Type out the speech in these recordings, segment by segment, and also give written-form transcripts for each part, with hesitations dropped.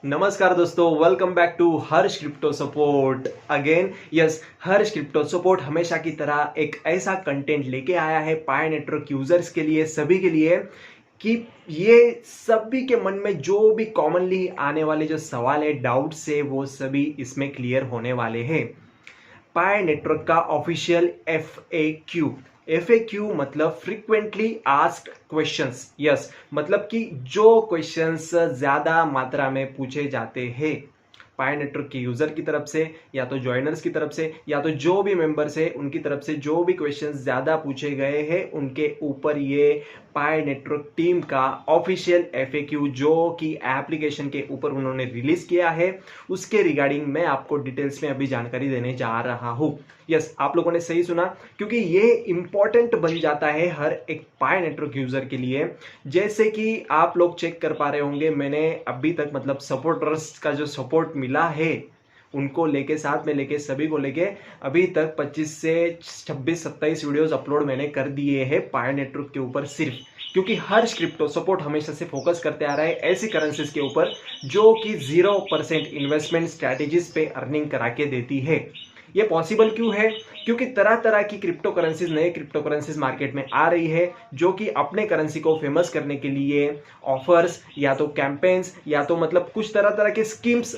नमस्कार दोस्तों, welcome back to Harsh crypto support again. Yes, Harsh crypto support हमेशा की तरह एक ऐसा कंटेंट लेके आया है पाई नेटवर्क यूजर्स के लिए, सभी के लिए, कि ये सभी के मन में जो भी कॉमनली आने वाले जो सवाल है, डाउट्स है, वो सभी इसमें क्लियर होने वाले हैं। पाई नेटवर्क का ऑफिशियल FAQ मतलब फ्रीक्वेंटली आस्क्ड क्वेश्चंस। यस, मतलब कि जो क्वेश्चंस ज्यादा मात्रा में पूछे जाते हैं पाई नेटवर्क के यूजर की तरफ से, या तो ज्वाइनर्स की तरफ से, या तो जो भी मेंबर्स है उनकी तरफ से, जो भी क्वेश्चंस ज्यादा पूछे गए हैं उनके ऊपर ये पाई नेटवर्क टीम का ऑफिशियल FAQ जो कि एप्लीकेशन के ऊपर उन्होंने रिलीज किया है, उसके रिगार्डिंग मैं आपको डिटेल्स में अभी जानकारी देने जा रहा हूं। यस, आप लोगों ने सही सुना, क्योंकि ये इंपॉर्टेंट बन जाता है हर एक पाई नेटवर्क यूजर के लिए। जैसे कि आप लोग चेक कर पा रहे होंगे, मैंने अभी तक मतलब सपोर्टर्स का जो सपोर्ट मिला है उनको लेके, साथ में लेके, सभी को लेके अभी तक 25 से 26-27 वीडियोस अपलोड मैंने कर दिए हैं पाई नेटवर्क के ऊपर, सिर्फ क्योंकि हर क्रिप्टो सपोर्ट हमेशा से फोकस करते आ रहा है ऐसी करेंसीज के ऊपर जो कि 0% इन्वेस्टमेंट स्ट्रैटेजीज पे अर्निंग करा के देती है। ये पॉसिबल क्यों है? क्योंकि तरह तरह की क्रिप्टो करेंसीज, नए क्रिप्टो करेंसीज मार्केट में आ रही है जो कि अपने करेंसी को फेमस करने के लिए ऑफर्स या तो कैंपेन्स या तो मतलब कुछ तरह तरह के स्कीम्स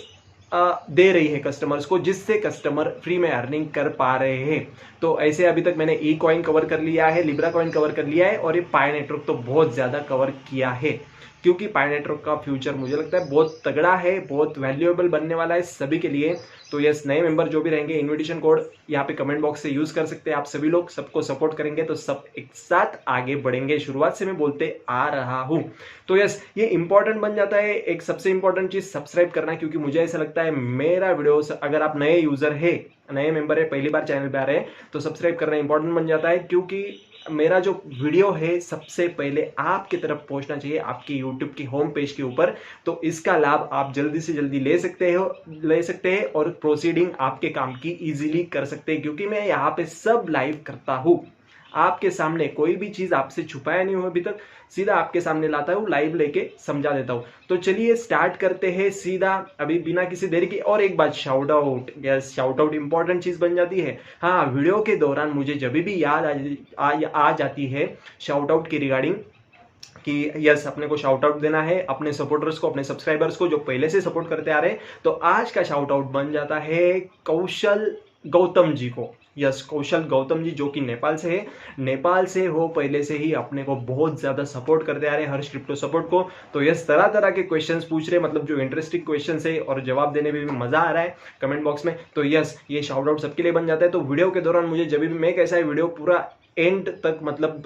दे रही है कस्टमर्स को, जिससे कस्टमर फ्री में अर्निंग कर पा रहे हैं। तो ऐसे अभी तक मैंने ई कॉइन कवर कर लिया है, लिब्रा कॉइन कवर कर लिया है, और ये पाई नेटवर्क तो बहुत ज्यादा कवर किया है, क्योंकि पाई नेटवर्क का फ्यूचर मुझे लगता है बहुत तगड़ा है, बहुत वैल्यूएबल बनने वाला है सभी के लिए। तो यस, नए मेंबर जो भी रहेंगे, इनविटेशन कोड यहाँ पे कमेंट बॉक्स से यूज कर सकते हैं आप सभी लोग। सबको सपोर्ट करेंगे तो सब एक साथ आगे बढ़ेंगे, शुरुआत से मैं बोलते आ रहा हूँ। तो यस, ये इंपॉर्टेंट बन जाता है। एक सबसे इंपॉर्टेंट चीज सब्सक्राइब करना, क्योंकि मुझे ऐसा लगता है मेरा वीडियो, अगर आप नए यूजर है, नए मेंबर है, पहली बार चैनल पे आ रहे हैं, तो सब्सक्राइब करना इंपॉर्टेंट बन जाता है, क्योंकि मेरा जो वीडियो है सबसे पहले आपकी तरफ पहुंचना चाहिए, आपकी यूट्यूब की होम पेज के ऊपर। तो इसका लाभ आप जल्दी से जल्दी ले सकते हैं और प्रोसीडिंग आपके काम की इजीली कर सकते हैं, क्योंकि मैं यहाँ पे सब लाइव करता हूँ आपके सामने। कोई भी चीज आपसे छुपाया नहीं हुआ अभी तक, सीधा आपके सामने लाता हूँ, लाइव लेके समझा देता हूँ। तो चलिए स्टार्ट करते हैं सीधा, अभी बिना किसी देरी के। और एक बात, shout out, yes, shout out important चीज बन जाती है। हाँ, वीडियो के दौरान मुझे जब भी याद आ जाती है शाउट आउट की रिगार्डिंग, कि यस, अपने को शाउट आउट देना है अपने सपोर्टर्स को, अपने सब्सक्राइबर्स को जो पहले से सपोर्ट करते आ रहे हैं, तो आज का शाउट आउट बन जाता है कौशल गौतम जी को। यस, कौशल गौतम जी जो कि नेपाल से है, नेपाल से हो, पहले से ही अपने को बहुत ज्यादा सपोर्ट करते आ रहे हैं हर क्रिप्टो सपोर्ट को। तो यस, तरह तरह के क्वेश्चंस पूछ रहे, मतलब जो इंटरेस्टिंग क्वेश्चंस है, और जवाब देने में भी मजा आ रहा है कमेंट बॉक्स में। तो यस, ये शाउट आउट सबके लिए बन जाता है। तो वीडियो के दौरान मुझे जब भी, मैं कैसा है, वीडियो पूरा एंड तक, मतलब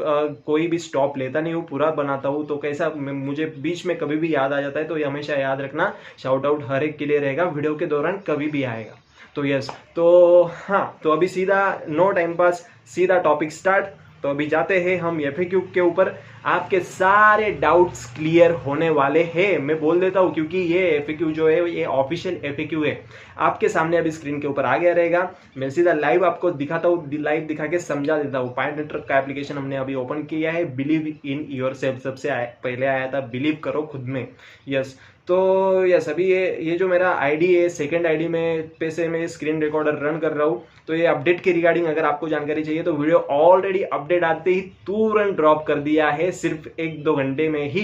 कोई भी स्टॉप लेता नहीं हूँ, पूरा बनाता हूँ। तो कैसा, मुझे बीच में कभी भी याद आ जाता है, तो ये हमेशा याद रखना, शाउट आउट हर एक के लिए रहेगा, वीडियो के दौरान कभी भी आएगा। तो यस, तो हाँ, तो अभी सीधा नो टाइम पास, सीधा टॉपिक स्टार्ट। तो अभी जाते हैं हम FAQ के ऊपर। आपके सारे डाउट्स क्लियर होने वाले हैं, मैं बोल देता हूं, क्योंकि ये FAQ जो है ये ऑफिशियल FAQ है। आपके सामने अभी स्क्रीन के ऊपर आ गया रहेगा, मैं सीधा लाइव आपको दिखाता हूँ, लाइव दिखा के समझा देता हूँ। पाई नेटवर्क का एप्लीकेशन हमने अभी ओपन किया है, बिलीव इन योर सेल्फ, सबसे पहले आया था बिलीव करो खुद में। यस, तो यस, अभी ये जो मेरा आईडी है, सेकंड आईडी में पे से मैं स्क्रीन रिकॉर्डर रन कर रहा हूँ। तो ये अपडेट के रिगार्डिंग अगर आपको जानकारी चाहिए, तो वीडियो ऑलरेडी अपडेट आते ही तुरंत ड्रॉप कर दिया है, सिर्फ 1-2 घंटे में ही।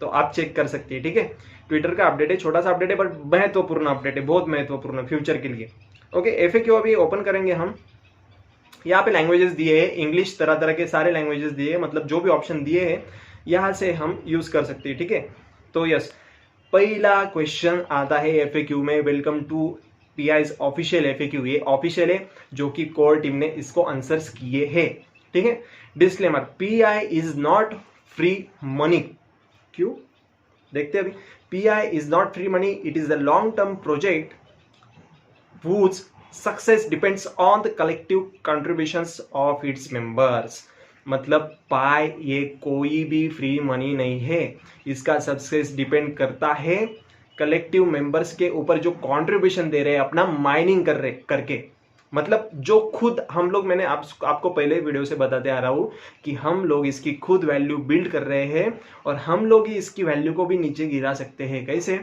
तो आप चेक कर सकते हैं, ठीक है। ट्विटर का अपडेट है, छोटा सा अपडेट है, बट महत्वपूर्ण अपडेट है, बहुत महत्वपूर्ण फ्यूचर के लिए। ओके, FAQ अभी ओपन करेंगे हम। यहाँ पे लैंग्वेजेस दिए हैं, इंग्लिश, तरह तरह के सारे लैंग्वेजेस दिए हैं, मतलब जो भी ऑप्शन दिए हैं यहाँ से हम यूज कर सकते हैं, ठीक है। तो यस, पहला क्वेश्चन आता है FAQ में, welcome to PI's official FAQ। ये ऑफिशियल है, जो कि कोर टीम ने इसको आंसर्स किए हैं, ठीक है। Disclaimer, PI is not free money. क्यों, देखते हैं अभी। PI is not free money, it is the long term project whose success depends on the collective contributions of its members। मतलब पाई ये कोई भी फ्री मनी नहीं है, इसका सक्सेस डिपेंड करता है कलेक्टिव मेंबर्स के ऊपर, जो कंट्रीब्यूशन दे रहे हैं अपना माइनिंग करके। मतलब जो खुद हम लोग, मैंने आपको पहले वीडियो से बताते आ रहा हूं कि हम लोग इसकी खुद वैल्यू बिल्ड कर रहे हैं, और हम लोग ही इसकी वैल्यू को भी नीचे गिरा सकते हैं। कैसे?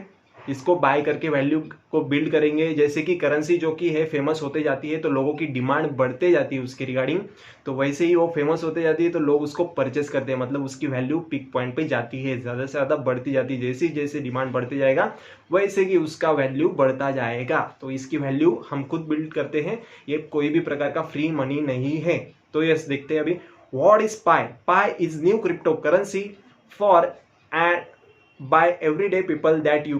इसको बाय करके वैल्यू को बिल्ड करेंगे। जैसे कि करेंसी जो कि है फेमस होते जाती है तो लोगों की डिमांड बढ़ते जाती है उसके रिगार्डिंग, तो वैसे ही वो फेमस होते जाती है तो लोग उसको परचेस करते हैं, मतलब उसकी वैल्यू पीक पॉइंट पे जाती है, ज़्यादा से ज़्यादा बढ़ती जाती है। जैसे जैसे डिमांड बढ़ते जाएगा वैसे कि उसका वैल्यू बढ़ता जाएगा। तो इसकी वैल्यू हम खुद बिल्ड करते हैं, ये कोई भी प्रकार का फ्री मनी नहीं है। तो यस, देखते हैं अभी what is Pi. Pi is new cryptocurrency for and by everyday people that you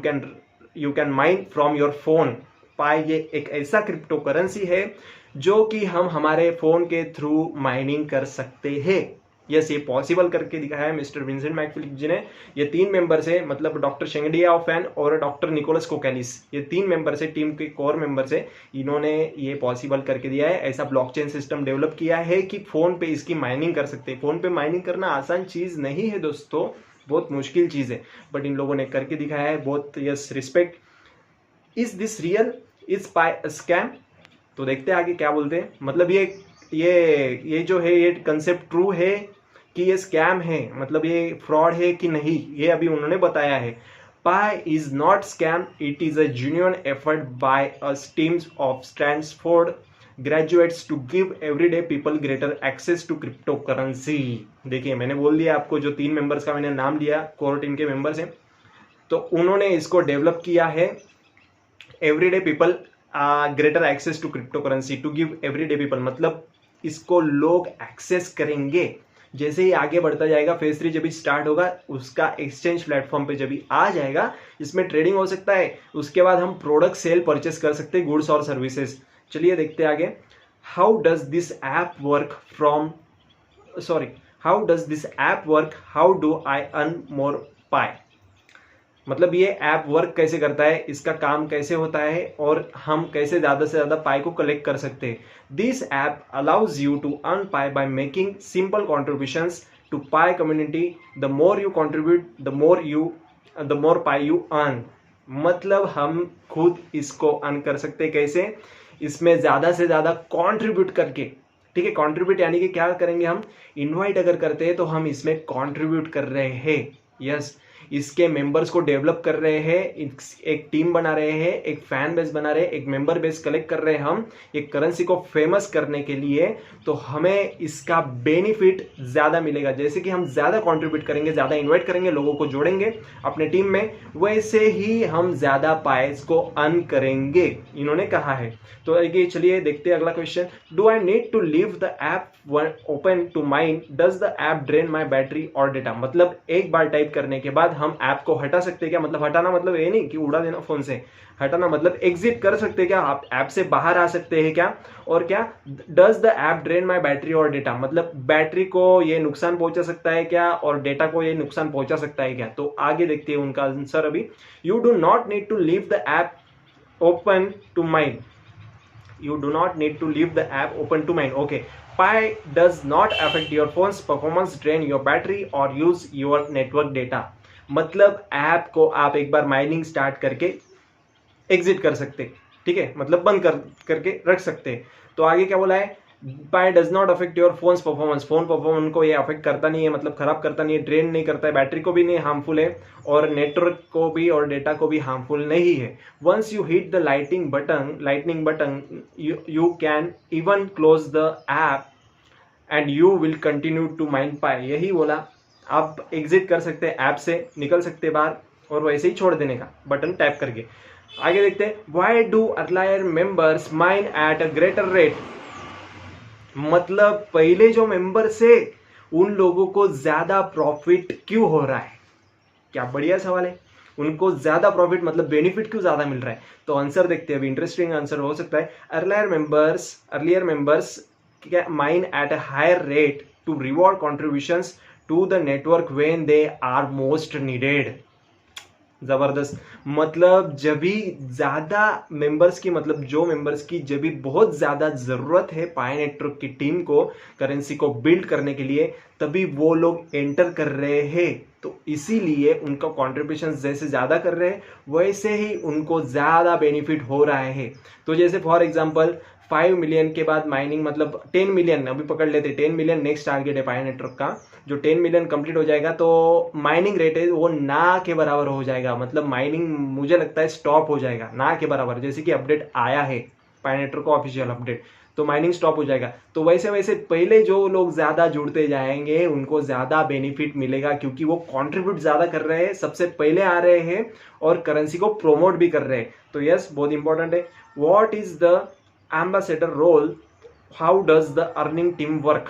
can mine from your phone. Pi ये एक ऐसा क्रिप्टो करेंसी है जो कि हम हमारे फोन के थ्रू माइनिंग कर सकते हैं। यस, ये पॉसिबल करके दिखाया है मिस्टर विंसेंट मैकफिलिप जी ने। ये 3 मेंबर्स है, मतलब डॉक्टर शेंगडिया फैन और डॉक्टर निकोलस कोकैलिस, ये 3 मेंबर्स है, टीम के कोर मेंबर्स है। इन्होंने ये पॉसिबल करके दिया है, ऐसा ब्लॉकचेन सिस्टम डेवलप किया है कि फोन पे इसकी माइनिंग कर सकते हैं। फोन पे माइनिंग करना आसान चीज नहीं है दोस्तों, बहुत मुश्किल चीज है, बट इन लोगों ने करके दिखाया है। बहुत yes, respect. Is this real, is pi a scam? तो देखते हैं आगे क्या बोलते हैं। मतलब ये जो है ये कंसेप्ट ट्रू है कि ये स्कैम है, मतलब ये फ्रॉड है कि नहीं, ये अभी उन्होंने बताया है। Pi is not scam, it is a genuine effort by us teams of Stanford graduates to give everyday people greater access to crypto currency. देखिए, मैंने बोल दिया आपको, जो 3 मेंबर्स का मैंने नाम लिया कोर टीम के मेंबर्स हैं, तो उन्होंने इसको डेवलप किया है। Everyday people greater access to crypto currency to give everyday people, मतलब इसको लोग एक्सेस करेंगे। जैसे ही आगे बढ़ता जाएगा, फेज 3 जब भी स्टार्ट होगा, उसका एक्सचेंज प्लेटफॉर्म पे जब भी आ जाएगा, इसमें ट्रेडिंग हो सकता है। उसके बाद हम प्रोडक्ट सेल परचेस कर सकते हैं, गुड्स और सर्विसेज। चलिए देखते हैं आगे। How does this app work how do I earn more Pi? मतलब ये ऐप वर्क कैसे करता है, इसका काम कैसे होता है और हम कैसे ज्यादा से ज्यादा पाई को कलेक्ट कर सकते हैं। This app allows you to earn Pi by making simple contributions to Pi community. The more you contribute the more Pi you earn. मतलब हम खुद इसको अर्न कर सकते हैं। कैसे? इसमें ज्यादा से ज्यादा कॉन्ट्रीब्यूट करके, ठीक है। कॉन्ट्रीब्यूट यानी कि क्या करेंगे हम, इनवाइट अगर करते हैं तो हम इसमें कॉन्ट्रीब्यूट कर रहे हैं। यस, इसके मेंबर्स को डेवलप कर रहे हैं, एक टीम बना रहे हैं, एक फैन बेस बना रहे हैं, एक मेंबर बेस कलेक्ट कर रहे हैं हम एक करेंसी को फेमस करने के लिए। तो हमें इसका बेनिफिट ज्यादा मिलेगा। जैसे कि हम ज्यादा कंट्रीब्यूट करेंगे, ज्यादा इन्वाइट करेंगे, लोगों को जोड़ेंगे अपने टीम में, वैसे ही हम ज्यादा पाइस को अर्न करेंगे, इन्होंने कहा है। तो चलिए देखते हैं अगला question. Do I need to leave the app open to mine? Does the app drain my battery और डेटा? मतलब एक बार टाइप करने के बाद हम ऐप को हटा सकते हैं क्या? मतलब हटाना मतलब ये नहीं कि उड़ा देना फोन से, हटाना मतलब एग्जिट कर सकते हैं क्या, आप ऐप से बाहर आ सकते हैं क्या? और क्या does the app drain my battery और डेटा, मतलब बैटरी को ये नुकसान पहुंचा सकता है क्या और डेटा को ये नुकसान पहुंचा सकता है क्या? तो आगे देखते हैं उनका आंसर अभी। You do not need to leave the app open to mine. You do not need to leave the app open to mine. Okay. Pi does not affect your phone's performance, drain your battery or use your network data. मतलब app को आप एक बार mining start करके exit कर सकते, ठीक है, मतलब बंद करके रख सकते। तो आगे क्या बोला है? Pi does not affect your phone's performance. Phone performance को ये अफेक्ट करता नहीं है, मतलब खराब करता नहीं है, ड्रेन नहीं करता है, बैटरी को भी नहीं हार्मफुल है और नेटवर्क को भी और डेटा को भी हार्मफुल नहीं है। Once you hit the lightning button you can even close the app and you will continue to mine Pi. यही बोला, आप एग्जिट कर सकते हैं, ऐप से निकल सकते बाहर और वैसे ही छोड़ देने का बटन टैप करके। आगे देखते हैं। Why do earlier members mine at a greater rate? मतलब पहले जो मेंबर से उन लोगों को ज्यादा प्रॉफिट क्यों हो रहा है? क्या बढ़िया सवाल है। उनको ज्यादा प्रॉफिट मतलब बेनिफिट क्यों ज्यादा मिल रहा है? तो आंसर देखते हैं, अभी इंटरेस्टिंग आंसर हो सकता है। Earlier members mine at a higher rate to reward contributions to the network when they are most needed. जबरदस्त, मतलब जब भी ज्यादा मेंबर्स की, मतलब जो मेंबर्स की जब भी बहुत ज्यादा जरूरत है पाई नेटवर्क की टीम को करेंसी को बिल्ड करने के लिए, तभी वो लोग एंटर कर रहे हैं। तो इसीलिए उनका कॉन्ट्रीब्यूशन जैसे ज्यादा कर रहे हैं वैसे ही उनको ज्यादा बेनिफिट हो रहा है। तो जैसे फॉर एग्जांपल 5 मिलियन के बाद माइनिंग मतलब 10 मिलियन अभी पकड़ लेते, 10 मिलियन नेक्स्ट टारगेट है पाई नेटवर्क का। जो 10 मिलियन कंप्लीट हो जाएगा तो माइनिंग रेट है वो ना के बराबर हो जाएगा, मतलब माइनिंग मुझे लगता है स्टॉप हो जाएगा ना के बराबर, जैसे कि अपडेट आया है पाई नेटवर्क का ऑफिशियल अपडेट, तो माइनिंग स्टॉप हो जाएगा। तो वैसे वैसे पहले जो लोग ज्यादा जुड़ते जाएंगे उनको ज्यादा बेनिफिट मिलेगा, क्योंकि वो कंट्रीब्यूट ज्यादा कर रहे हैं, सबसे पहले आ रहे हैं और करेंसी को प्रोमोट भी कर रहे हैं। तो यस, बहुत इंपॉर्टेंट है। What is the ambassador role, how does the earning team work.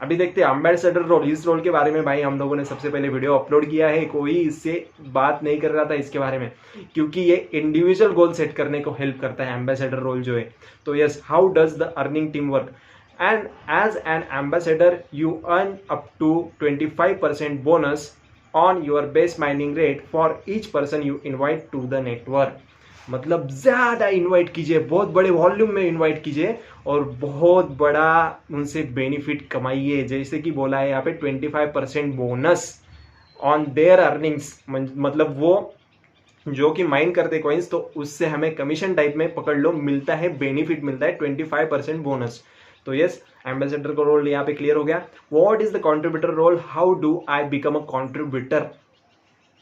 अभी देखते हैं एम्बेसडर रोल, इस रोल के बारे में भाई हम लोगों ने सबसे पहले वीडियो अपलोड किया है, कोई इससे बात नहीं कर रहा था इसके बारे में, क्योंकि ये इंडिविजुअल गोल सेट करने को हेल्प करता है एम्बेसडर रोल जो है। तो yes, how does the earning team work, and as an ambassador you earn up to 25% bonus on your base mining rate for each person you invite to the network. मतलब ज्यादा invite कीजिए, बहुत बड़े volume में invite कीजिए और बहुत बड़ा उनसे बेनिफिट कमाइए। जैसे कि बोला है यहाँ पे 25% बोनस ऑन देयर अर्निंग्स, मतलब वो जो कि माइन करते कॉइन्स, तो उससे हमें कमीशन टाइप में पकड़ लो मिलता है, बेनिफिट मिलता है 25% बोनस। तो यस, एम्बेसडर का रोल यहाँ पे क्लियर हो गया। What is the contributor role, how do I become a contributor.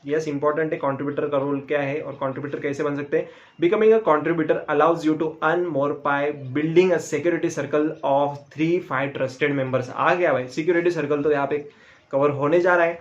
Yes, important है कंट्रीब्यूटर का रोल क्या है और कंट्रीब्यूटर कैसे बन सकते हैं। Becoming a contributor allows you to earn more by building a security circle of 3-5 trusted members. आ गया भाई सिक्योरिटी सर्कल, तो यहाँ पे कवर होने जा रहा है।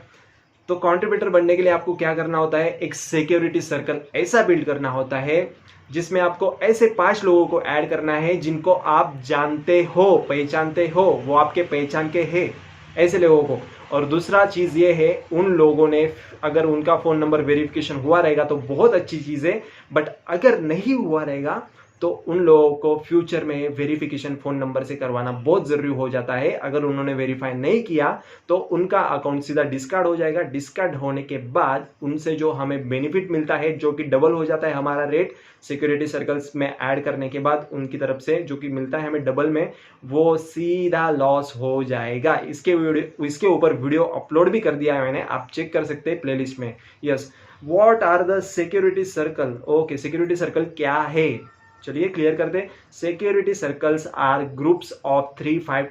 तो कंट्रीब्यूटर बनने के लिए आपको क्या करना होता है, एक सिक्योरिटी सर्कल ऐसा बिल्ड करना होता है जिसमें आपको ऐसे 5 लोगों को ऐड करना है जिनको आप जानते हो, पहचानते हो, वो आपके पहचान के हैं, ऐसे लोगों को। और दूसरा चीज ये है, उन लोगों ने अगर उनका फोन नंबर वेरिफिकेशन हुआ रहेगा तो बहुत अच्छी चीज है, बट अगर नहीं हुआ रहेगा तो उन लोगों को फ्यूचर में वेरिफिकेशन फोन नंबर से करवाना बहुत जरूरी हो जाता है। अगर उन्होंने वेरीफाई नहीं किया तो उनका अकाउंट सीधा डिस्कार्ड हो जाएगा। डिस्कार्ड होने के बाद उनसे जो हमें बेनिफिट मिलता है, जो कि डबल हो जाता है हमारा रेट सिक्योरिटी सर्कल्स में ऐड करने के बाद, उनकी तरफ से जो कि मिलता है हमें डबल में, वो सीधा लॉस हो जाएगा। इसके ऊपर वीडियो अपलोड भी कर दिया है मैंने, आप चेक कर सकते हैं प्लेलिस्ट में। Yes, what are the security circle. Okay, security circle क्या है, चलिए क्लियर करते हैं। Security circles are groups of 3-5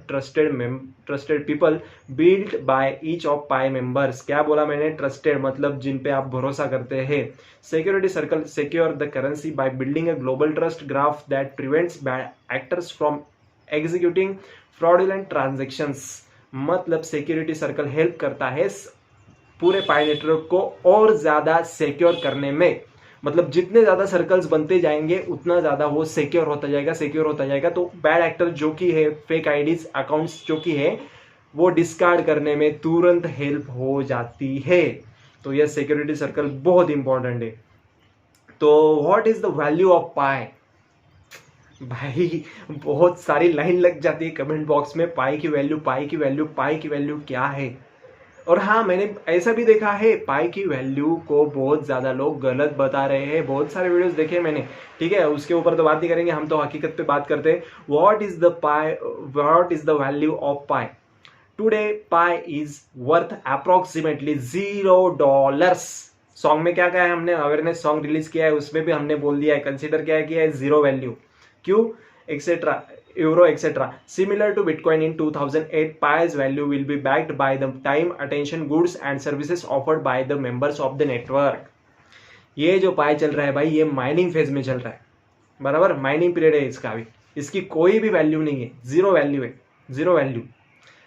trusted people build by each of Pi members. क्या बोला मैंने, ट्रस्टेड मतलब जिन पे आप भरोसा करते हैं। Security circle secure the currency bye building a global trust graph that prevents bad actors from executing fraudulent transactions. मतलब सिक्योरिटी सर्कल हेल्प करता है पूरे पाई नेटवर्क को और ज्यादा सिक्योर करने में। मतलब जितने ज्यादा सर्कल्स बनते जाएंगे उतना ज्यादा वो सिक्योर होता जाएगा। तो बैड एक्टर जो कि है, फेक आईडीज अकाउंट्स जो कि है, वो डिस्कार्ड करने में तुरंत हेल्प हो जाती है। तो यह सिक्योरिटी सर्कल बहुत इंपॉर्टेंट है। तो what is the value of Pi. भाई बहुत सारी लाइन लग जाती है कमेंट बॉक्स में, पाई की वैल्यू क्या है। और हाँ, मैंने ऐसा भी देखा है पाई की वैल्यू को बहुत ज्यादा लोग गलत बता रहे हैं, बहुत सारे वीडियोस देखे हैं मैंने, ठीक है, उसके ऊपर तो बात नहीं करेंगे, हम तो हकीकत पे बात करते हैं। What is the value of pi today. Pi is worth approximately $0। Song में क्या कहा है हमने, अवेयरनेस सॉन्ग रिलीज किया है, उसमें भी हमने बोल दिया है, कंसिडर क्या किया है, 0 वैल्यू, क्यों, etcetera, euro etc. Similar to Bitcoin in 2008, Pi's value will be backed by the time, attention, goods and services offered by the members of the network. ये जो पाई चल रहा है भाई, ये माइनिंग फेज में चल रहा है, बराबर, माइनिंग पीरियड है इसका भी, इसकी कोई भी वैल्यू नहीं है, 0 वैल्यू है, 0 वैल्यू।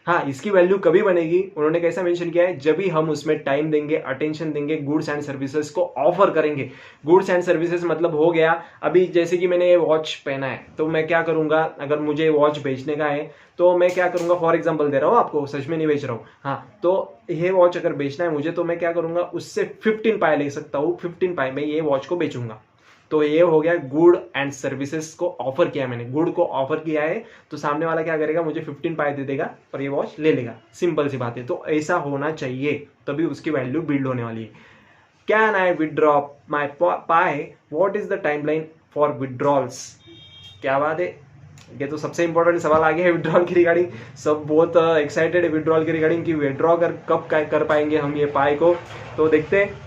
हाँ, इसकी वैल्यू कभी बनेगी, उन्होंने कैसा मेंशन किया है, जब भी हम उसमें टाइम देंगे, अटेंशन देंगे, गुड्स एंड सर्विसेज को ऑफर करेंगे। गुड्स एंड सर्विसेज मतलब हो गया, अभी जैसे कि मैंने ये वॉच पहना है तो मैं क्या करूंगा, अगर मुझे वॉच बेचने का है तो मैं क्या करूंगा, फॉर एग्जांपल दे रहा हूँ आपको, सच में नहीं बेच रहा हूँ। हाँ, तो ये वॉच अगर बेचना है मुझे तो मैं क्या करूंगा, उससे 15 पाई ले सकता हूँ, 15 पाई में ये वॉच को बेचूंगा। तो ये हो गया गुड एंड सर्विसेज को ऑफर किया मैंने, गुड को ऑफर किया है, तो सामने वाला क्या करेगा, मुझे 15 पाई दे देगा और ये वॉच ले लेगा, सिंपल सी बात है। तो ऐसा होना चाहिए, तभी उसकी वैल्यू बिल्ड होने वाली है। Can I withdraw my Pi, what is the timeline for withdrawals. क्या बात है, ये तो सबसे इंपॉर्टेंट सवाल आ गया है विड्रॉल की रिगार्डिंग। सब बहुत एक्साइटेड है विड्रॉल की रिगार्डिंग कि विड्रॉ कब कर पाएंगे हम ये पाई को। तो देखते हैं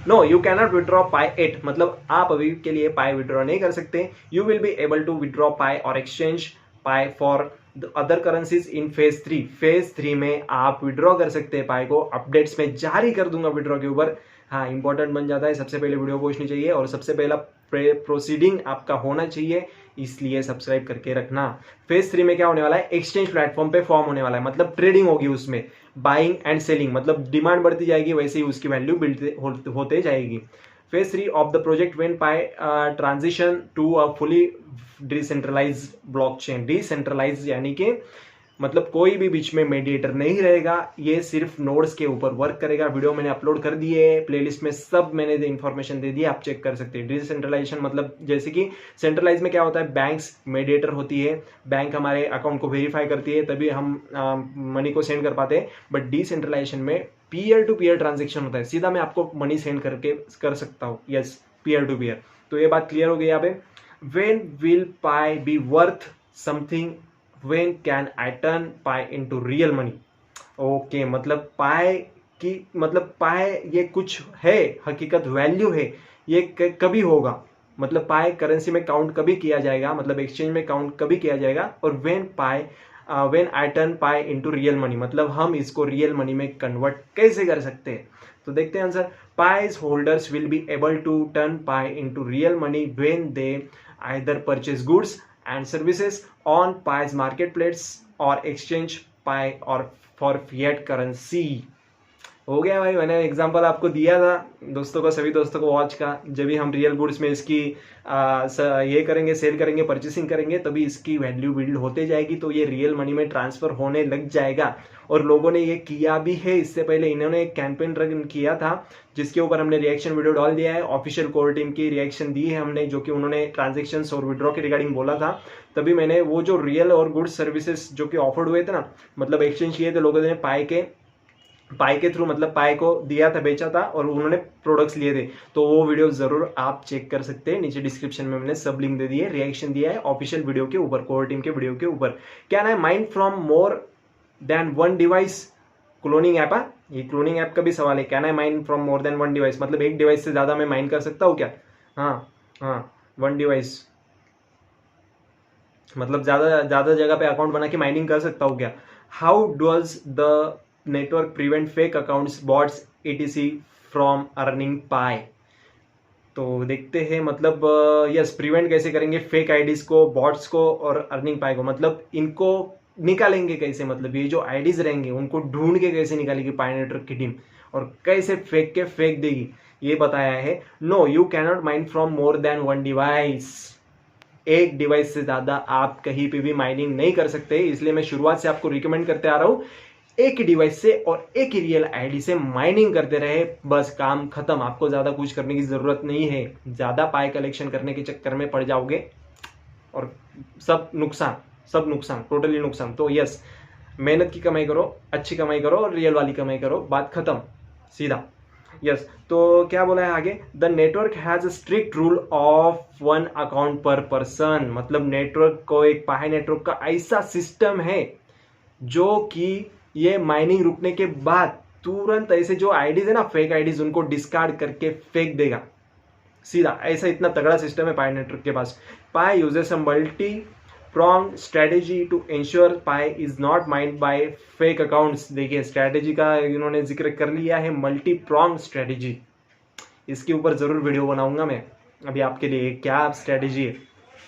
no you cannot withdraw Pi it, मतलब आप अभी के लिए पाई विड्रॉ नहीं कर सकते. You will be able to withdraw Pi और exchange Pi for other currencies in phase 3. Phase 3 में आप विड्रॉ कर सकते हैं पाई को. अपडेट्स में जारी कर दूंगा विड्रॉ के ऊपर. हाँ, इंपॉर्टेंट बन जाता है, सबसे पहले वीडियो पहुंचनी चाहिए और सबसे पहला प्रोसीडिंग आपका होना चाहिए, इसलिए सब्सक्राइब करके रखना. फेज 3 में क्या होने वाला है, एक्सचेंज प्लेटफॉर्म पे फॉर्म होने वाला है, मतलब ट्रेडिंग होगी उसमें, बाइंग एंड सेलिंग, मतलब डिमांड बढ़ती जाएगी वैसे ही उसकी वैल्यू बिल्ड होते जाएगी. Phase 3 of the project when Pi transition to a fully decentralized blockchain. Decentralize यानी कि मतलब कोई भी बीच में मेडिएटर नहीं रहेगा, ये सिर्फ नोड्स के ऊपर वर्क करेगा. वीडियो मैंने अपलोड कर दी है, प्लेलिस्ट में सब मैंने इंफॉर्मेशन दे दी है, आप चेक कर सकते हैं. डिसेंट्रलाइजेशन मतलब जैसे कि सेंट्रलाइज में क्या होता है, बैंक्स मेडिएटर होती है, बैंक हमारे अकाउंट को वेरीफाई करती है तभी हम मनी को सेंड कर पाते हैं. बट डिसेंट्रलाइजेशन में पीयर टू पीयर ट्रांजेक्शन होता है, सीधा मैं आपको मनी सेंड करके कर सकता हूँ. Yes, peer to peer. तो ये बात क्लियर हो गई यहाँ पे. When will Pi be worth something, when can I turn pi into real money? Okay, मतलब पाई की मतलब पाई ये कुछ है, हकीकत वैल्यू है, ये कभी होगा, मतलब पाई करेंसी में काउंट कभी किया जाएगा, मतलब एक्सचेंज में काउंट कभी किया जाएगा. और when I turn Pi into real money, मतलब हम इसको रियल मनी में कन्वर्ट कैसे कर सकते हैं. तो देखते हैं answer. Pi's holders will be able to turn Pi into real money when they either purchase goods and services on Pi's marketplace or exchange Pi or for fiat currency. हो गया भाई, मैंने एग्जांपल आपको दिया था दोस्तों को, सभी दोस्तों को वॉच का. जब भी हम रियल गुड्स में इसकी ये करेंगे, सेल करेंगे, परचेसिंग करेंगे, तभी इसकी वैल्यू बिल्ड होते जाएगी, तो ये रियल मनी में ट्रांसफर होने लग जाएगा. और लोगों ने ये किया भी है. इससे पहले इन्होंने एक कैंपेन रन किया था जिसके ऊपर हमने रिएक्शन वीडियो डाल दिया है. ऑफिशियल कोर टीम की रिएक्शन दी है हमने, जो कि उन्होंने ट्रांजेक्शन और विड्रॉ के रिगार्डिंग बोला था. तभी मैंने वो जो रियल और गुड्स सर्विसेज जो कि ऑफर्ड हुए थे ना, मतलब एक्सचेंज किए थे लोगों ने पाई के थ्रू, मतलब पाई को दिया था, बेचा था और उन्होंने प्रोडक्ट्स लिए थे, तो वो वीडियो जरूर आप चेक कर सकते हैं. नीचे डिस्क्रिप्शन में मैंने सब लिंक दे दिए, रिएक्शन दिया है ऑफिशियल वीडियो के ऊपर, कोर टीम के वीडियो के ऊपर. Can I mind from more than one device? Cloning app. ये क्लोनिंग ऐप का भी सवाल है. Can I mind from more than one device, मतलब एक डिवाइस से ज्यादा मैं माइंड कर सकता हूँ क्या? हाँ, वन डिवाइस मतलब ज्यादा जगह पे अकाउंट बना के माइनिंग कर सकता हूँ क्या? How does the network prevent fake accounts, bots etc from earning Pi? तो देखते हैं, मतलब यस, प्रिवेंट कैसे करेंगे फेक आईडीज को, बॉट्स को और अर्निंग पाई को, मतलब इनको निकालेंगे कैसे, मतलब ये जो आईडीज रहेंगे उनको ढूंढ के कैसे निकालेगी पाई नेटवर्क की टीम और कैसे फेक के फेक देगी, ये बताया है. No you cannot mind from more than one device. एक डिवाइस से ज्यादा आप कहीं पे भी माइनिंग नहीं कर सकते, इसलिए मैं शुरुआत से आपको रिकमेंड करते आ रहा हूं, एक ही डिवाइस से और एक ही रियल आईडी से माइनिंग करते रहे, बस काम खत्म. आपको ज्यादा कुछ करने की जरूरत नहीं है. ज्यादा पाई कलेक्शन करने के चक्कर में पड़ जाओगे और सब नुकसान, टोटली नुकसान. तो यस, मेहनत की कमाई करो, अच्छी कमाई करो और रियल वाली कमाई करो, बात खत्म, सीधा. यस, तो क्या बोला है आगे? The network has a strict rule of one account पर पर्सन, मतलब नेटवर्क को, एक पाई नेटवर्क का ऐसा सिस्टम है जो कि ये माइनिंग रुकने के बाद तुरंत ऐसे जो आईडीज है ना, फेक आईडीज, उनको डिस्कार्ड करके फेंक देगा सीधा. ऐसा इतना तगड़ा सिस्टम है पाई नेटवर्क के पास. Pi uses a multi pronged strategy to ensure pi is not mined by fake accounts. देखिए स्ट्रेटेजी का इन्होंने जिक्र कर लिया है, मल्टी प्रॉन्ग स्ट्रेटेजी. इसके ऊपर जरूर वीडियो बनाऊंगा मैं अभी आपके लिए, क्या स्ट्रेटेजी है,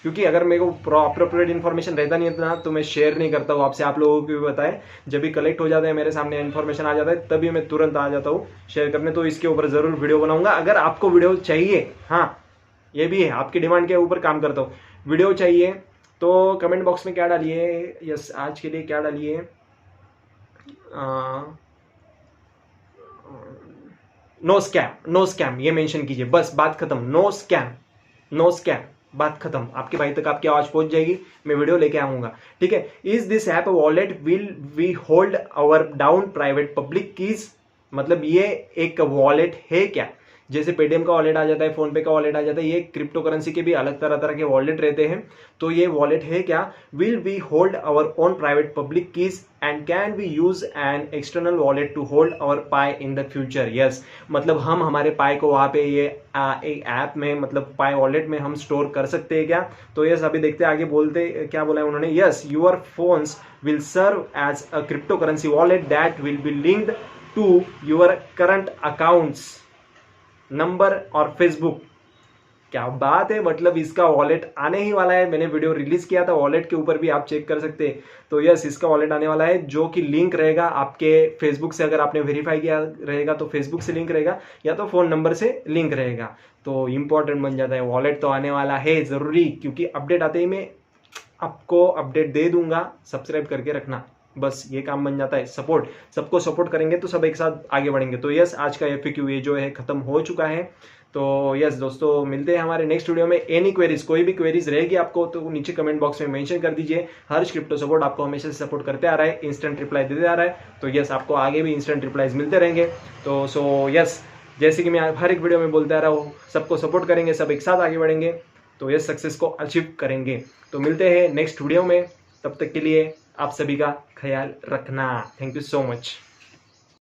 क्योंकि अगर मेरे को अप्रोप्रिएट इन्फॉर्मेशन रहता नहीं था तो मैं शेयर नहीं करता हूँ आपसे. आप लोगों को भी बताएं, जब भी कलेक्ट हो जाता है मेरे सामने इन्फॉर्मेशन आ जाता है तभी मैं तुरंत आ जाता हूँ शेयर करने. तो इसके ऊपर जरूर वीडियो बनाऊंगा. अगर आपको वीडियो चाहिए, हाँ ये भी है, आपकी डिमांड के ऊपर काम करता हूँ, वीडियो चाहिए तो कमेंट बॉक्स में क्या डालिए, यस आज के लिए क्या डालिए, नो स्कैम ये मेंशन कीजिए, बस बात खत्म. नो स्कैम, बात खत्म. आपके भाई तक आपकी आवाज पहुंच जाएगी, मैं वीडियो लेके आऊंगा, ठीक है. Is this app wallet will we hold our down private public keys, मतलब ये एक वॉलेट है क्या, जैसे पेटीएम का वॉलेट आ जाता है, फोन पे का वॉलेट आ जाता है, ये क्रिप्टो करेंसी के भी अलग तरह तरह के वॉलेट रहते हैं। तो ये वॉलेट है क्या, will we hold our own private public keys and can we use an external wallet to hold our Pi in the future. Yes, मतलब हम हमारे पाई को वहां पे ये एक ऐप में, मतलब पाई वॉलेट में हम स्टोर कर सकते हैं क्या। तो यस, अभी देखते हैं आगे बोलते क्या बोला है उन्होंने। Yes, your phones will serve as a cryptocurrency wallet that will be linked to your current accounts number और Facebook। क्या बात है, मतलब इसका वॉलेट आने ही वाला है। मैंने वीडियो रिलीज किया था, वॉलेट के ऊपर भी आप चेक कर सकते हैं। तो यस, इसका वॉलेट आने वाला है जो कि लिंक रहेगा आपके फेसबुक से, अगर आपने वेरीफाई किया रहेगा तो फेसबुक से लिंक रहेगा या तो फोन नंबर से लिंक रहेगा। तो इंपॉर्टेंट बन जाता है, वॉलेट तो आने वाला है जरूरी, क्योंकि अपडेट आते ही मैं आपको अपडेट दे दूंगा। सब्सक्राइब करके रखना, बस ये काम बन जाता है। सपोर्ट, सबको सपोर्ट करेंगे तो सब एक साथ आगे बढ़ेंगे। तो यस, आज का FAQ ये जो है खत्म हो चुका है। तो यस दोस्तों, मिलते हैं हमारे नेक्स्ट वीडियो में। एनी क्वेरीज, कोई भी क्वेरीज रहेगी आपको तो नीचे कमेंट बॉक्स में मेंशन कर दीजिए। हर्ष क्रिप्टो सपोर्ट आपको हमेशा से सपोर्ट करते आ रहा है, इंस्टेंट रिप्लाई देते आ रहा है। तो यस, आपको आगे भी इंस्टेंट रिप्लाईज मिलते रहेंगे। तो सो यस, जैसे कि मैं हर एक वीडियो में बोलते आ रहा हूँ, सबको सपोर्ट करेंगे, सब एक साथ आगे बढ़ेंगे तो ये सक्सेस को अचीव करेंगे। तो मिलते हैं नेक्स्ट वीडियो में, तब तक के लिए आप सभी का ख्याल रखना। Thank you so much.